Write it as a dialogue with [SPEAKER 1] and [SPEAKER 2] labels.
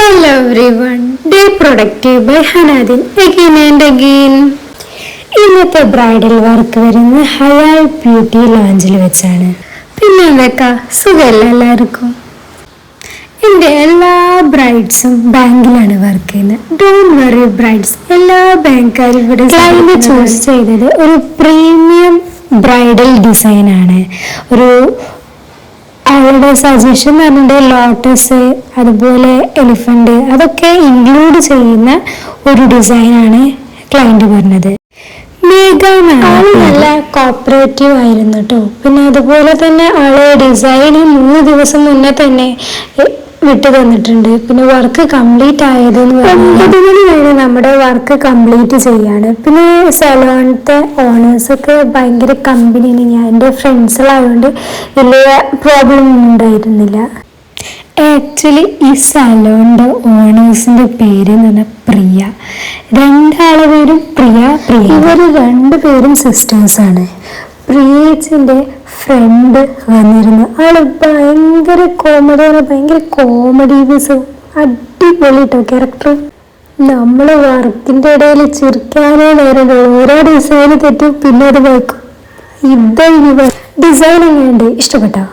[SPEAKER 1] Hello everyone, Day Productive by Hanadin again and again. ഇന്നത്തെ bridal work വരുന്ന ഹയാൽ beauty ലോഞ്ചിൽ വെച്ചാണ്. പിന്നെ എന്തൊക്കെ സുഖമല്ല എല്ലാവർക്കും. എൻ്റെ എല്ലാ ബ്രൈഡ്സും ബാങ്കിലാണ് വർക്ക് ചെയ്യുന്നത്. ഡോണ്ട് വറി ബ്രൈഡ്സ്, എല്ലാ ബാങ്കുകാരും ഇവിടെ ക്ലൈന്റ് ചൂസ് ചെയ്തത് ഒരു പ്രീമിയം ബ്രൈഡൽ ഡിസൈനാണ്. അവരുടെ സജഷൻ എന്ന് പറഞ്ഞിട്ട് ലോട്ടസ്, അതുപോലെ എലിഫന്റ്, അതൊക്കെ ഇൻക്ലൂഡ് ചെയ്യുന്ന ഒരു ഡിസൈനാണ് ക്ലയന്റ് പറഞ്ഞത്. ആള് നല്ല കോപ്പറേറ്റീവ് ആയിരുന്നു കേട്ടോ. പിന്നെ അതുപോലെ തന്നെ ആള് ഡിസൈൻ 3 ദിവസം മുന്നേ തന്നെ വിട്ടു തന്നിട്ടുണ്ട്. പിന്നെ വർക്ക് കംപ്ലീറ്റ് ആയതെന്ന് പറഞ്ഞാൽ 9 മണി വരെ നമ്മുടെ വർക്ക് കംപ്ലീറ്റ് ചെയ്യാണ്. പിന്നെ സലോണിത്തെ ഓണേഴ്സൊക്കെ ഭയങ്കര കമ്പനിയാണ്. ഞാൻ എൻ്റെ ഫ്രണ്ട്സിലായതുകൊണ്ട് വലിയ പ്രോബ്ലം ഒന്നും ഉണ്ടായിരുന്നില്ല. ആക്ച്വലി ഈ സലോണിൻ്റെ ഓണേഴ്സിൻ്റെ പേര് എന്ന് പറഞ്ഞാൽ പ്രിയ. രണ്ടാളെ പേരും പ്രിയ. ഇവർ 2 പേരും സിസ്റ്റേഴ്സാണ്. പ്രിയേച്ചിൻ്റെ ഫ്രണ്ട് വന്നിരുന്നു. ആള് ഭയങ്കര കോമഡിയാണ്, ഭയങ്കര കോമഡി പീസും അടിപൊളിട്ടോ ക്യാരക്ടർ. നമ്മൾ വർക്കിൻ്റെ ഇടയിൽ ചിരിക്കാനേ നേരം ഓരോ ഡിസൈന് തെറ്റും, പിന്നെ അത് വയ്ക്കും. ഡിസൈൻ എങ്ങനെയുണ്ട്? ഇഷ്ടപ്പെട്ടോ?